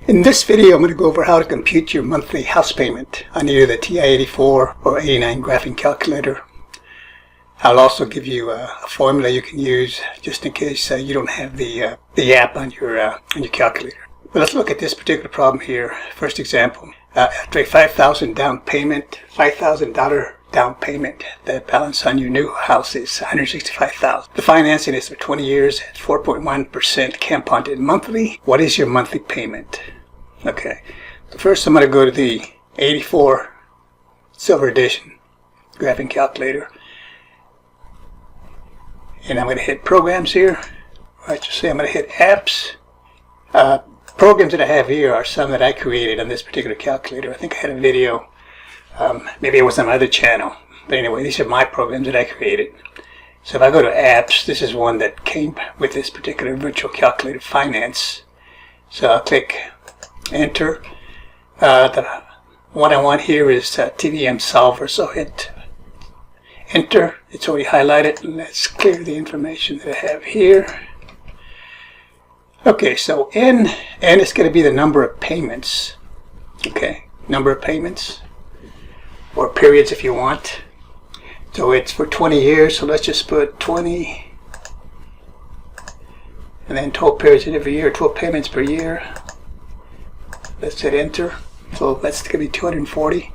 In this video, I'm going to go over how to compute your monthly house payment on either the TI-84 or 89 graphing calculator. I'll also give you a formula you can use just in case you don't have the app on your calculator. But let's look at this particular problem here. First example, after a $5,000 down payment, $5,000 down payment, the balance on your new house is $165,000. The financing is for 20 years at 4.1% compounded monthly. What is your monthly payment? Okay, so first I'm going to go to the 84 Silver Edition graphing calculator, and I'm going to hit programs here. I should say I'm going to hit apps. Programs that I have here are some that I created on this particular calculator. I think I had a video, maybe it was on my other channel, but anyway, these are my programs that I created. So if I go to apps, this is one that came with this particular virtual calculator, finance. So I'll click enter. The one I want here is TVM solver, so hit enter. It's already highlighted. Let's clear the information that I have here. Okay, so N is going to be the number of payments. Okay, number of payments, or periods if you want. So it's for 20 years, so let's just put 20, and then 12 periods in every year, 12 payments per year. Let's hit enter. So that's going to be 240.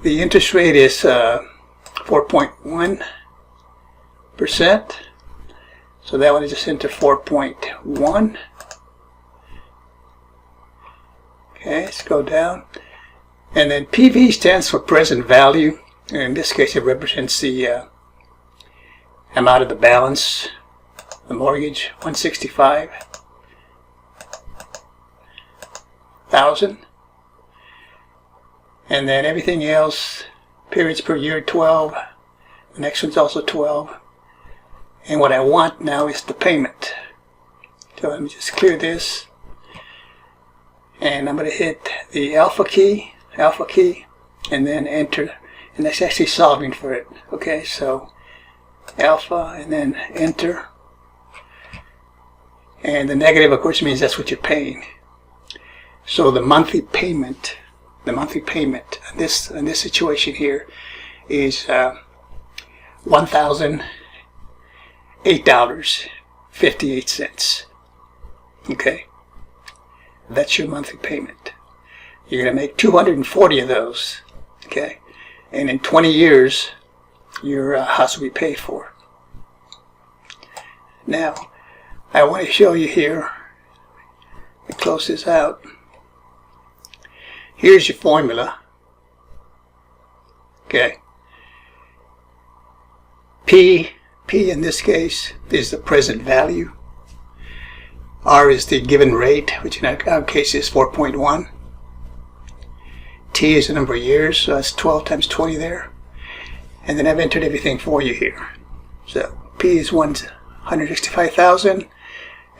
The interest rate is 4.1%. So that one is just enter 4.1. Okay, let's go down. And then PV stands for present value. In this case, it represents the amount of the balance, the mortgage, $165,000. And then everything else, periods per year, 12. The next one's also 12. And what I want now is the payment. So let me just clear this. And I'm going to hit the alpha key, and then enter. And that's actually solving for it. Okay, so alpha and then enter. And the negative, of course, means that's what you're paying. So the monthly payment in this situation here is $1,008.58. Okay, that's your monthly payment. You're going to make 240 of those. Okay, and in 20 years, your house will be paid for. Now, I want to show you here. Let me close this out. Here's your formula. Okay. P in this case is the present value. R is the given rate, which in our case is 4.1. T is the number of years, so that's 12 times 20 there. And then I've entered everything for you here. So P is 165,000,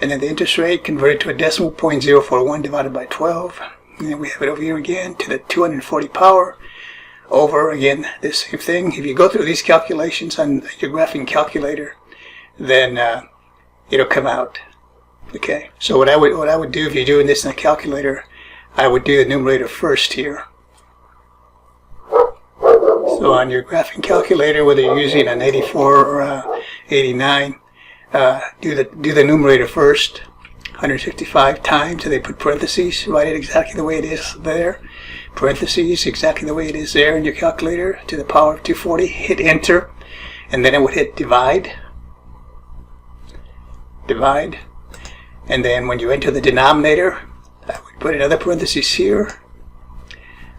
and then the interest rate converted to a decimal, 0.041 divided by 12. And then we have it over here again to the 240 power. Over again, this same thing. If you go through these calculations on your graphing calculator, then it'll come out. Okay. So what I would do if you're doing this in a calculator, I would do the numerator first here. So on your graphing calculator, whether you're using an 84 or 89, do the numerator first. 165 times, and they put parentheses, write it exactly the way it is there. Parentheses, exactly the way it is there in your calculator, to the power of 240. Hit enter, and then it would hit divide. Divide. And then when you enter the denominator, I would put another parenthesis here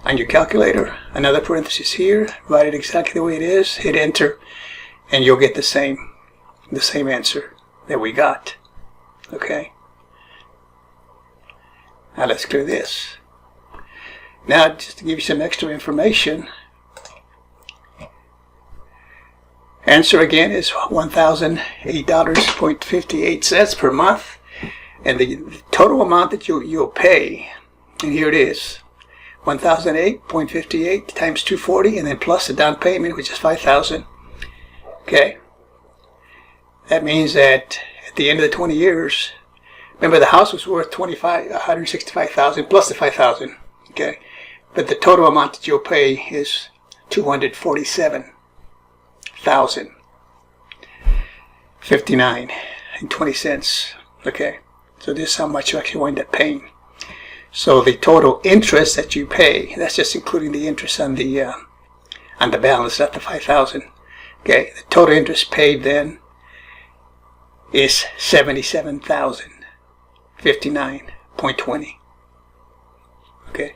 on your calculator, another parenthesis here, write it exactly the way it is, hit enter, and you'll get the same answer that we got. Okay. Now let's clear this. Now, just to give you some extra information, answer again is $1,008.58 per month, and the total amount that you'll pay, and here it is, $1,008.58 times 240, and then plus the down payment, which is $5,000. Okay, that means that at the end of the 20 years, Remember, the house was worth $165,000 plus the $5,000. Okay, but the total amount that you'll pay is $247,059.20. Okay, so this is how much you actually wind up paying. So the total interest that you pay, that's just including the interest on the balance, not the $5,000. Okay, the total interest paid then is $77,059.20. Okay,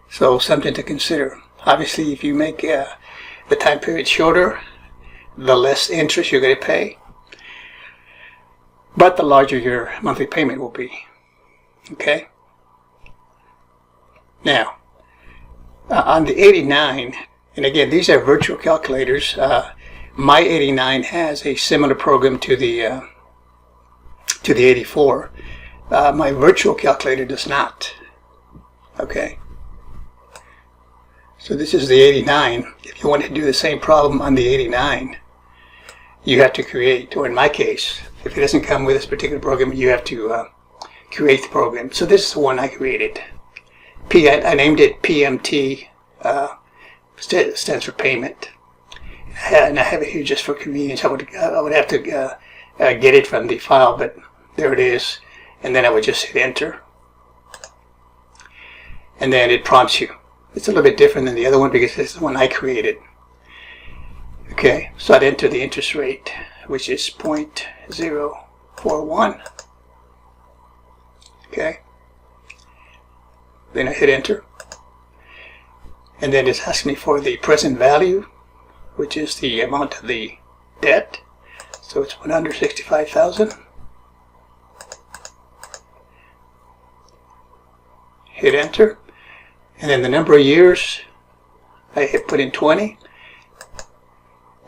so something to consider. Obviously, if you make the time period shorter, the less interest you're going to pay, but the larger your monthly payment will be. Okay. Now, on the 89, and again, these are virtual calculators. My 89 has a similar program to the 84. My virtual calculator does not. Okay. So this is the 89. If you want to do the same problem on the 89, you have to create, or in my case, if it doesn't come with this particular program, you have to create the program. So this is the one I created. I named it PMT, stands for payment. And I have it here just for convenience. I would have to get it from the file, but there it is. And then I would just hit enter. And then it prompts you. It's a little bit different than the other one because this is the one I created. Okay, so I'd enter the interest rate, which is 0.041. Okay. Then I hit enter. And then it's asking me for the present value, which is the amount of the debt. So it's $165,000. Hit enter. And then the number of years, I hit put in 20.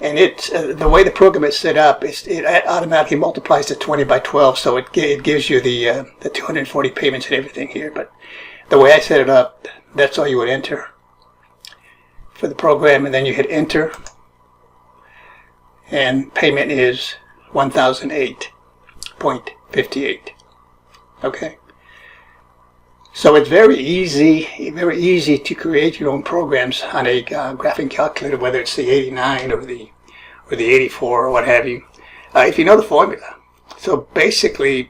And it's the way the program is set up, it automatically multiplies the 20 by 12, so it gives you the 240 payments and everything here. But the way I set it up, that's all you would enter for the program, and then you hit enter, and payment is $1,008.58. Okay. So it's very easy to create your own programs on a graphing calculator, whether it's the 89 or the 84 or what have you, if you know the formula. So basically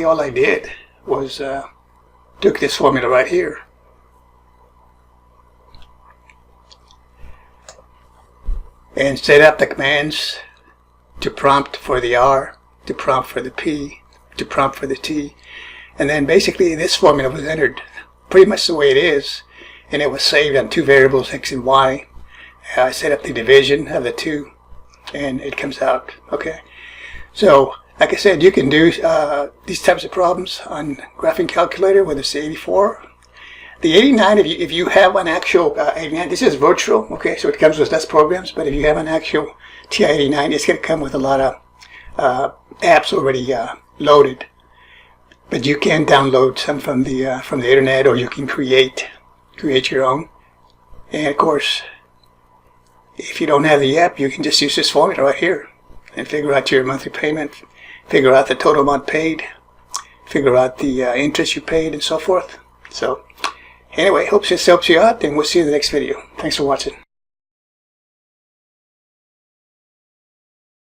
all I did was took this formula right here, and set up the commands to prompt for the R, to prompt for the P, to prompt for the T. And then basically this formula was entered pretty much the way it is, and it was saved on two variables, X and Y. I set up the division of the two, and it comes out. Okay. So, like I said, you can do these types of problems on graphing calculator, whether it's the 84. The 89, if you have an actual 89, this is virtual, okay, so it comes with less programs, but if you have an actual TI-89, it's going to come with a lot of apps already loaded. But you can download some from the internet, or you can create your own. And of course, if you don't have the app, you can just use this formula right here and figure out your monthly payment, figure out the total amount paid, figure out the interest you paid, and so forth. So anyway, hope this helps you out, and we'll see you in the next video. Thanks for watching.